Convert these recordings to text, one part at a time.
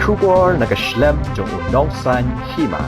Shubor nakaslem jong unongsan hima.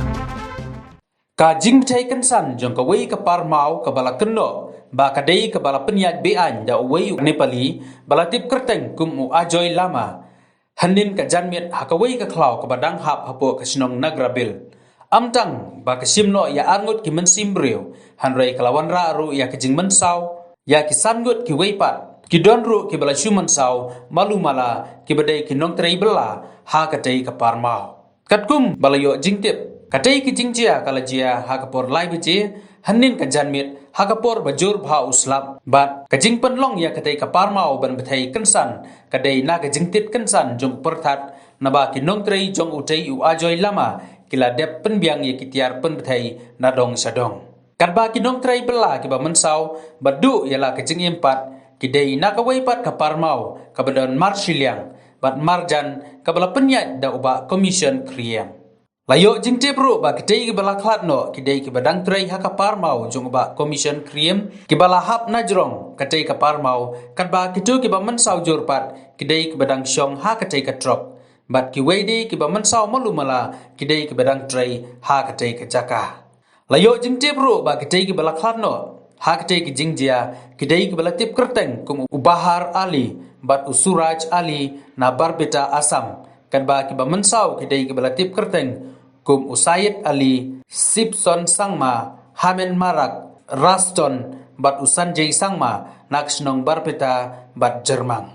Ka jing thai kan san jong ka wei ka par mau ka bala kenno ba ka dei ka bala penyat be an da wei Nepali bala tip kerteng kum u ajoy lama hanin ka janmiet ha ka wei ka klau ka badang hap hapo ka snong nagrabil amtang ba ka simno ya angut ki mensim breu hanrei kalawan ra ru ya ka jing mensau ya ki sangut ki wei pat ki don ru ki bala shuman sau malu mala ki badai ki nong trei bela ha ka dei ka par mau katkum bala yo jing tip katai ki jingjia kala jia hakapor lai biji hanin ka janmit hakapor bajur bha uslam bat ka jingpan long ya katai ka parmau ban bathai kansan kadai na ka jingtit kansan jong perthat na ba ki nongtrei jong utai u ajoy lama kila dep penbiang ya kitiar pen bathai na dong sadong kat ba ki nongtrei bela ki ba mensau badu yala ka jing empat kidai na ka waipat ka parmau ka badon marshiliang bat marjan ka bala penyat da uba commission kriem Layo jing tepro ba kitei ki bala klat no kidei ki badang trei ha ka parmau jong ba commission kriem ki bala hap najrong katei ka parmau kat ba kitu ki ba mensau jorpat kidei ki badang syong ha katei ka trop bat ki weidi ki ba mensau malumala kidei ki badang trei ha katei ka jaka layo jing tepro ba kitei ki bala klat no ha katei ki jingjia kidei ki bala tip kerteng kum ubahar ali bat usuraj ali na barbeta asam kat ba ki ba mensau kidei ki bala tip kerteng kum Usayid Ali, Sipson Sangma, Hamen Marak, Raston, bat Usanjay Sangma, Naksnong Barpeta, bat Jermang.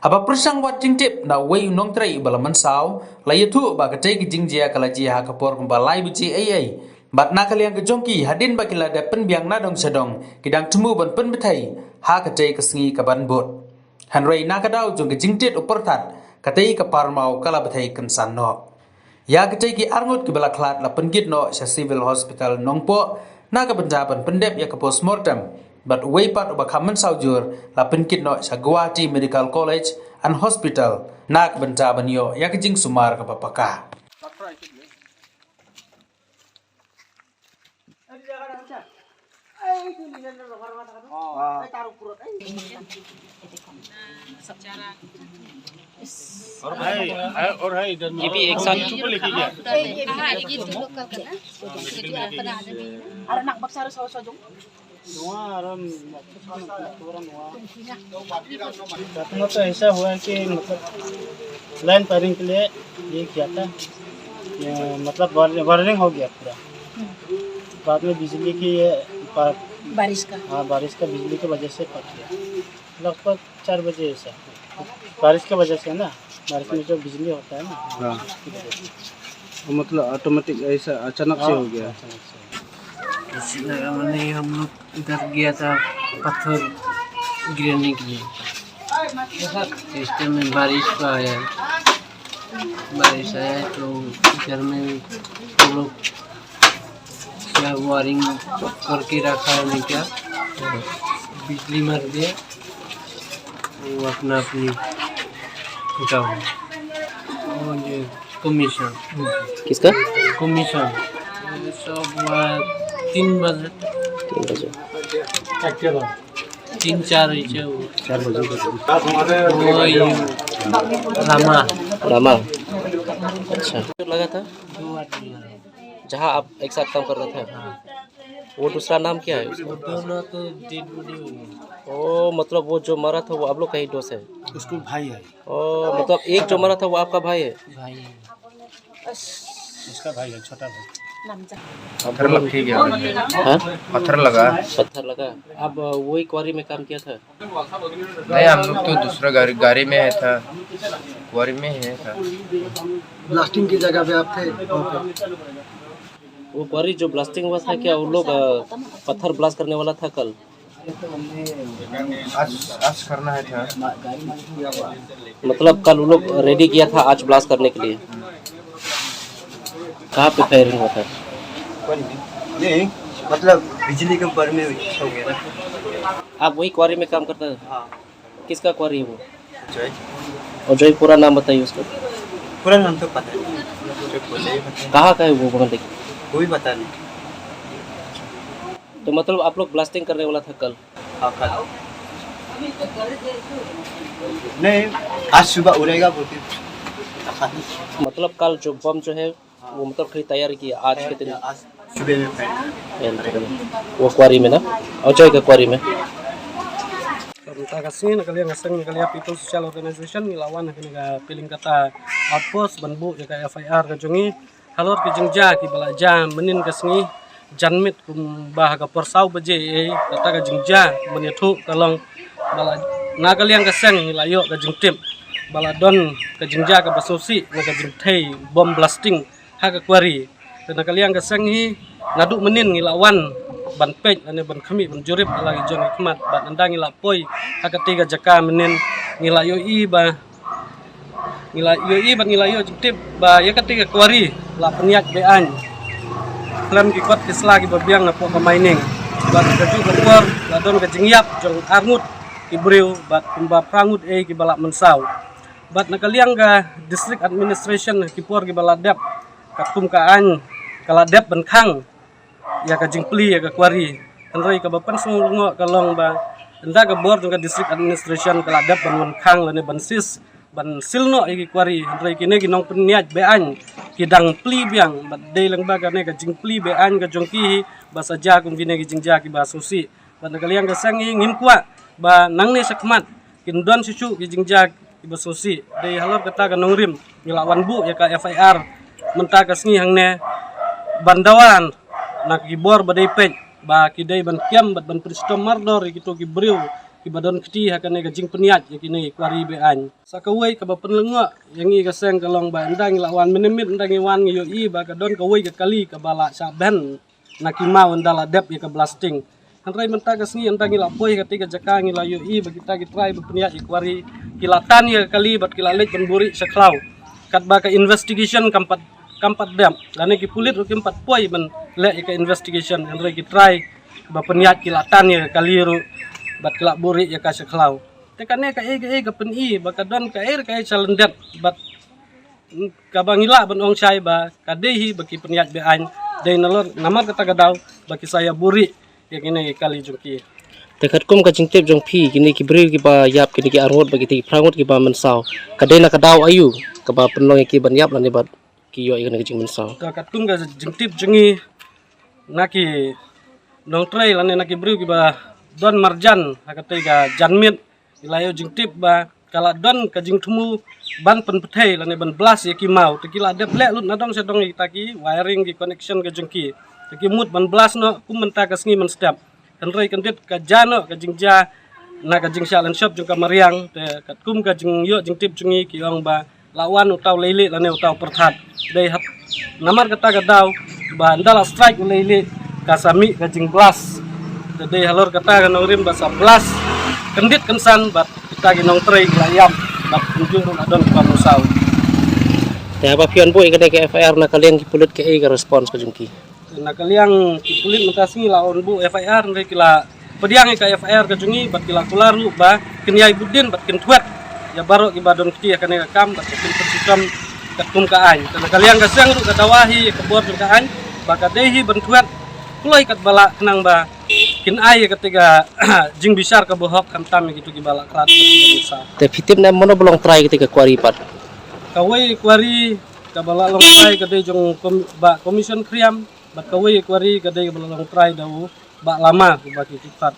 Aba persang wat jingtip na wei nong trei bala mensau, layatu ba katai ki jingjia kala jia kapor kumbalai bici ai. Bat nakaliang ke jongki hadin ba kila da penbiang nadong sedong, kidang temu ban pen betai, ha katai kesengi kaban bot. Hanrei nakadau jong ke jingtit upertat, katai ke parmau kala betai kensan no. Ya katai ki arngut ki bala klat la pengit no sa civil hospital nongpo na ka penjaban pendep ya ka postmortem but way part uba kamen saujur la pengit no sa Guwahati Medical College and Hospital na ka penjaban yo ya ka jing sumar ka papaka और है इधर ये भी एक साथ चुप लेके गया और nak baksa ro so jong वहाँ आराम घटना तो ऐसा हुआ कि मतलब लाइन पारिंग के लिए ये किया था मतलब वायरिंग हो गया पूरा बाद में बिजली की baris ka हाँ बारिश का बिजली की वजह से कट गया लगभग 4 बजे ऐसा बारिश की वजह से ना बारिश में जो बिजली होता है ना हाँ मतलब ऑटोमेटिक ऐसा अचानक से हो गया नहीं हम लोग इधर गया था पत्थर गिरने के लिए इस टाइम में बारिश आया तो घर में हम लोग क्या वायरिंग करके रखा है नहीं क्या बिजली मर गया वो अपना अपनी उठा और ये कमीशन किसका कमीशन सब 3 बजे 3-4 रामा अच्छा लगा था 2 आदमी जहाँ आप एक साथ काम कर रहे थे वो दूसरा नाम क्या है वो दोनों तो डेड बॉडी हो गई ओ मतलब वो जो मरा था वो आप लोग का ही दोस्त है उसको भाई है ओ मतलब एक जो मरा था वो आपका भाई है भाई उसका भाई है छोटा भाई पत्थर लग गया हाँ पत्थर लगा पत्थर लगा अब वही क्वारी में काम किया था नहीं हम लोग तो दूसरा गाड़ी में है था क्वारी में है था ब्लास्टिंग की जगह पे आप थे वो क्वारी जो ब्लास्टिंग हुआ था क्या वो लोग पत्थर ब्लास्ट करने वाला था कल आज करना है था मतलब कल वो लोग रेडी किया था आज ब्लास्ट करने के लिए कहाँ पे फायरिंग हुआ था नहीं मतलब बिजली के ऊपर में हो गया ना आप वही क्वारी में काम करते हैं हाँ किसका क्वारी है वो जय और जो पूरा नाम बताइए उसका पूरा नाम तो पता नहीं जो बोले ही पता कहाँ का है वो बगल नहीं कोई पता नहीं तो मतलब आप लोग ब्लास्टिंग करने वाला था कल हाँ कल नहीं आज सुबह उड़ेगा बोलते मतलब कल जो बम जो है वो मतलब कहीं तैयार किया आज के दिन आज सुबह में फैला। वो क्वारी में ना अजय के क्वारी में Kita kasih nak kalian ngaseng nak kalian People Social Organization ngelawan nak piling kata outpost banbu ya ka FIR ka jungi halor ke jingja ki balaja menin kasngi janmit kum bah ka persau beje kata ka jingja menithu kalong bala na kalian kaseng ngelayo ka jingtip baladon ka jingja ka basusi na ka jingthei bom blasting ha ka kwari na kalian kaseng hi ngadu menin ngelawan ban pej ane ban khami ban jurip lagi jong hikmat ban andang ngila poi hakatiga jaka menin ngila yoi ba ngila yo jitip ba ya katiga kwari la peniak bean klam ki kot kisla ki babiang na po ka mining ba kaju kapor la don ka jingyap jong arngut ki breu bat kumba prangut ki balak mensau bat nakaliang ka district administration ki por ki baladap katum kaan kaladap ban khang ya ka jingpli ya ka kwari andrai ka bapan sungo kalong ba anda ka board ka district administration kaladap ban khang lane ban sis ban silno ki kwari andrai kine ginong peniat bean kidang pli biang bat dei lang ba ka ne ka jingpli bean ka jongki ba saja kum kine ki jingja ki ba susi ban kaliang ka sangi ngin kwa ba nang ne sakmat kindon sisu ki jingja ki ba susi dei halor kata ka nongrim ngelawan bu ya ka FIR menta ka sngi hangne bandawan nak gibor badai pej ba kidai ban kiam bat ban pristom mardor gitu ki breu ki badon kti hakane ka jing peniat yakini kwari bean sakawai ka bapen lenga yangi ka seng kalong ba ndang lawan menemit ndang iwan yo I ba ka don kawai ka kali ka bala saben nakima wandala dep ya ka blasting antrai menta ka sni ndang ila poi ka tiga jaka ngila yo I ba kita ki try peniat kwari kilatan ya kali bat kilalek ban buri saklau kat ba ka investigation kampat dam lane ki pulit ru kimpat poi ban le ka investigation andre ki try ba peniat kilatan ya kaliru bat kelak buri ya ka seklau tekane ka ka peni ba kadon ka ka calendet bat ka bangila ban ong sai ba kadehi baki peniat bean dei nalor namar kata gadau baki saya buri ya kini kali jungki dekat kum ka jingtip jong phi kini ki breu ki ba yap kini ki arngot bagi ti prangut ki ba mensau kadai na kadau ayu ka ba penlong ki ban yap lane bat kiyo ikan kecing mensau katung ga jingtip jengi naki nong tray lane naki breu ki ba don marjan hakate ga janmit ilayo jingtip ba kala don ka jingtumu ban pen pethei lane ban blas ya ki mau tekila dep le lut nadong sedong taki wiring ki connection ga jengki teki mut ban blas no kum menta ka sngi men step kanrai kandet ka jano ka jingja na ka jingsha lan shop jung ka mariang te katum ka jing yo jingtip jengi ki ong ba lawan utau lele lane utau perthat dei hat namar kata gadau ba ndala strike lele kasami gajing blas dei halor kata kanorim basa blas kendit kensan bat kita ginong trei layam bat kunjung adon ka musau te apa pion bu ikan ke FIR na kalian ki pulut ke ka respons ka jungki na kaliang ki pulit mentasi laon bu FIR ndai kila pediang ka FIR ka jungi bat kila kularu ba kenyai budin bat kentuat ya baru ibadon kiti akan kam bat kin persikam katum kaan karena kalian gasang ru kadawahi kebuat kaan bakadehi bentuat kulai kat bala kenang ba kin ai ketika jing besar ke bohok kantam gitu ki bala krat bisa te fitip na mono bolong try ketika kwari pat kawai kwari ka bala long try kade jong ba commission kriam bat kawai kwari kade bala long try dawu ba lama ku baki kitat